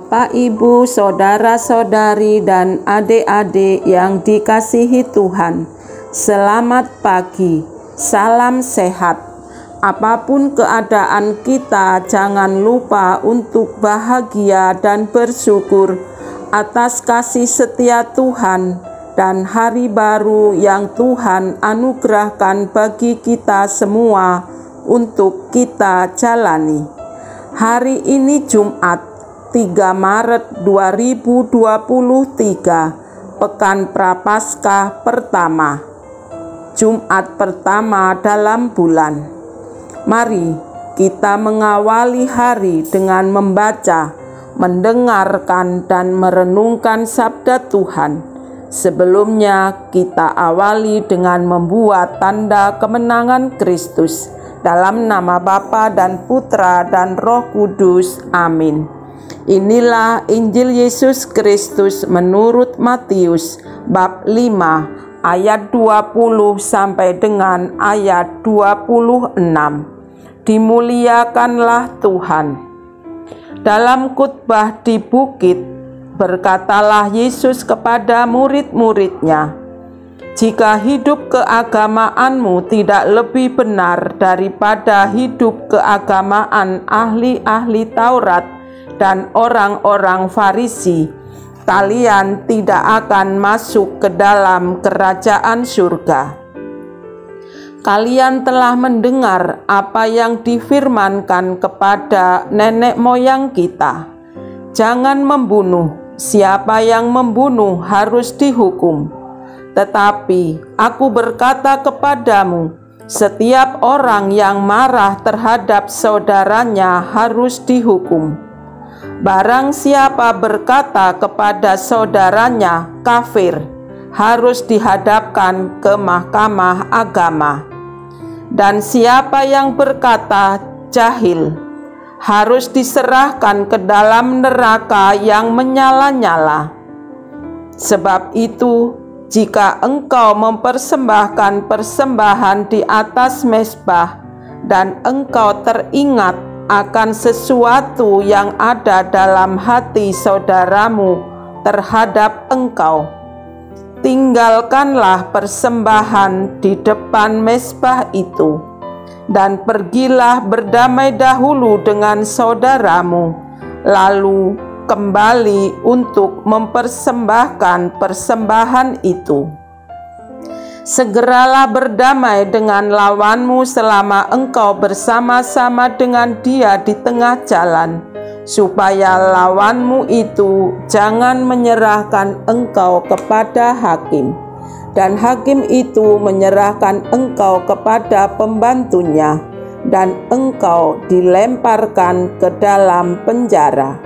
Bapak, Ibu, saudara-saudari, dan adik-adik yang dikasihi Tuhan, selamat pagi, salam sehat. Apapun keadaan kita, jangan lupa untuk bahagia dan bersyukur atas kasih setia Tuhan dan hari baru yang Tuhan anugerahkan bagi kita semua untuk kita jalani. Hari ini Jumat 3 Maret 2023, Pekan Prapaskah pertama, Jumat pertama dalam bulan. Mari kita mengawali hari dengan membaca, mendengarkan, dan merenungkan sabda Tuhan. Sebelumnya kita awali dengan membuat tanda kemenangan Kristus. Dalam nama Bapa dan Putra dan Roh Kudus. Amin. Inilah Injil Yesus Kristus menurut Matius bab 5 ayat 20 sampai dengan ayat 26. Dimuliakanlah Tuhan. Dalam khotbah di bukit, berkatalah Yesus kepada murid-muridnya, "Jika hidup keagamaanmu tidak lebih benar daripada hidup keagamaan ahli-ahli Taurat dan orang-orang Farisi, kalian tidak akan masuk ke dalam kerajaan surga. Kalian telah mendengar apa yang difirmankan kepada nenek moyang kita, jangan membunuh, siapa yang membunuh harus dihukum. Tetapi aku berkata kepadamu, setiap orang yang marah terhadap saudaranya harus dihukum. Barang siapa berkata kepada saudaranya kafir, harus dihadapkan ke mahkamah agama. Dan siapa yang berkata jahil, harus diserahkan ke dalam neraka yang menyala-nyala. Sebab itu, jika engkau mempersembahkan persembahan di atas mezbah dan engkau teringat akan sesuatu yang ada dalam hati saudaramu terhadap engkau, tinggalkanlah persembahan di depan mezbah itu dan pergilah berdamai dahulu dengan saudaramu, lalu kembali untuk mempersembahkan persembahan itu. Segeralah berdamai dengan lawanmu selama engkau bersama-sama dengan dia di tengah jalan, supaya lawanmu itu jangan menyerahkan engkau kepada hakim, dan hakim itu menyerahkan engkau kepada pembantunya, dan engkau dilemparkan ke dalam penjara.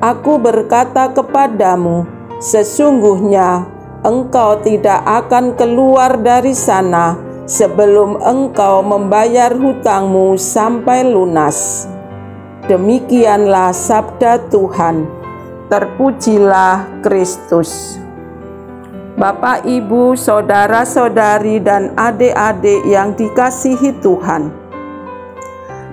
Aku berkata kepadamu, sesungguhnya engkau tidak akan keluar dari sana sebelum engkau membayar hutangmu sampai lunas." Demikianlah sabda Tuhan. Terpujilah Kristus. Bapak, Ibu, saudara-saudari, dan adik-adik yang dikasihi Tuhan,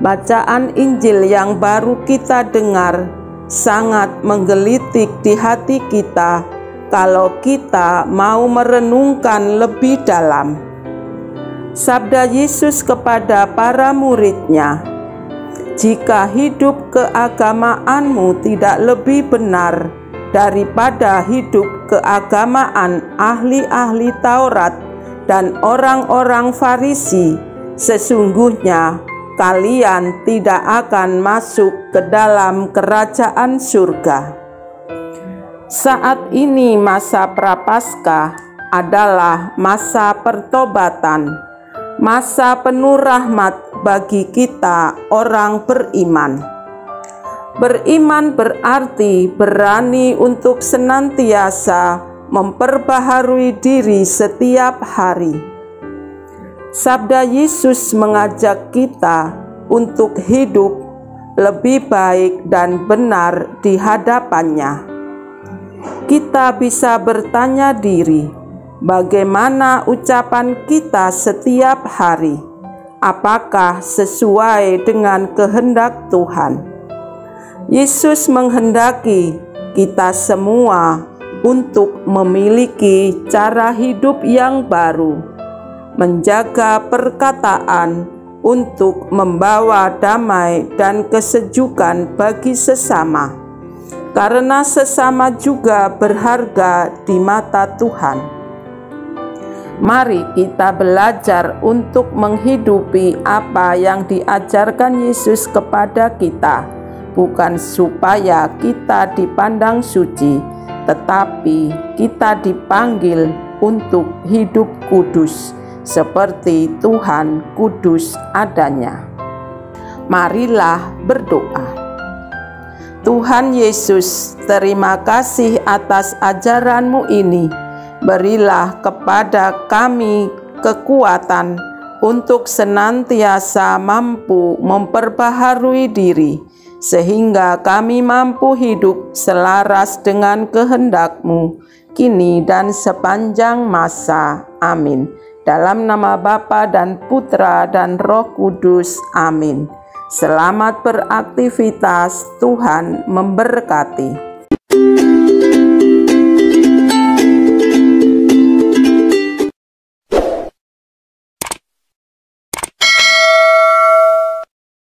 bacaan Injil yang baru kita dengar sangat menggelitik di hati kita kalau kita mau merenungkan lebih dalam. Sabda Yesus kepada para murid-Nya, "Jika hidup keagamaanmu tidak lebih benar daripada hidup keagamaan ahli-ahli Taurat dan orang-orang Farisi, sesungguhnya kalian tidak akan masuk ke dalam kerajaan surga." Saat ini masa Prapaskah adalah masa pertobatan, masa penuh rahmat bagi kita orang beriman. Beriman berarti berani untuk senantiasa memperbaharui diri setiap hari. Sabda Yesus mengajak kita untuk hidup lebih baik dan benar di hadapannya. Kita bisa bertanya diri, bagaimana ucapan kita setiap hari? Apakah sesuai dengan kehendak Tuhan? Yesus menghendaki kita semua untuk memiliki cara hidup yang baru, menjaga perkataan untuk membawa damai dan kesejukan bagi sesama, karena sesama juga berharga di mata Tuhan. Mari kita belajar untuk menghidupi apa yang diajarkan Yesus kepada kita, bukan supaya kita dipandang suci, tetapi kita dipanggil untuk hidup kudus, seperti Tuhan kudus adanya. Marilah berdoa. Tuhan Yesus, terima kasih atas ajaran-Mu ini. Berilah kepada kami kekuatan untuk senantiasa mampu memperbaharui diri, sehingga kami mampu hidup selaras dengan kehendak-Mu, kini dan sepanjang masa. Amin. Dalam nama Bapa dan Putra dan Roh Kudus. Amin. Selamat beraktivitas, Tuhan memberkati.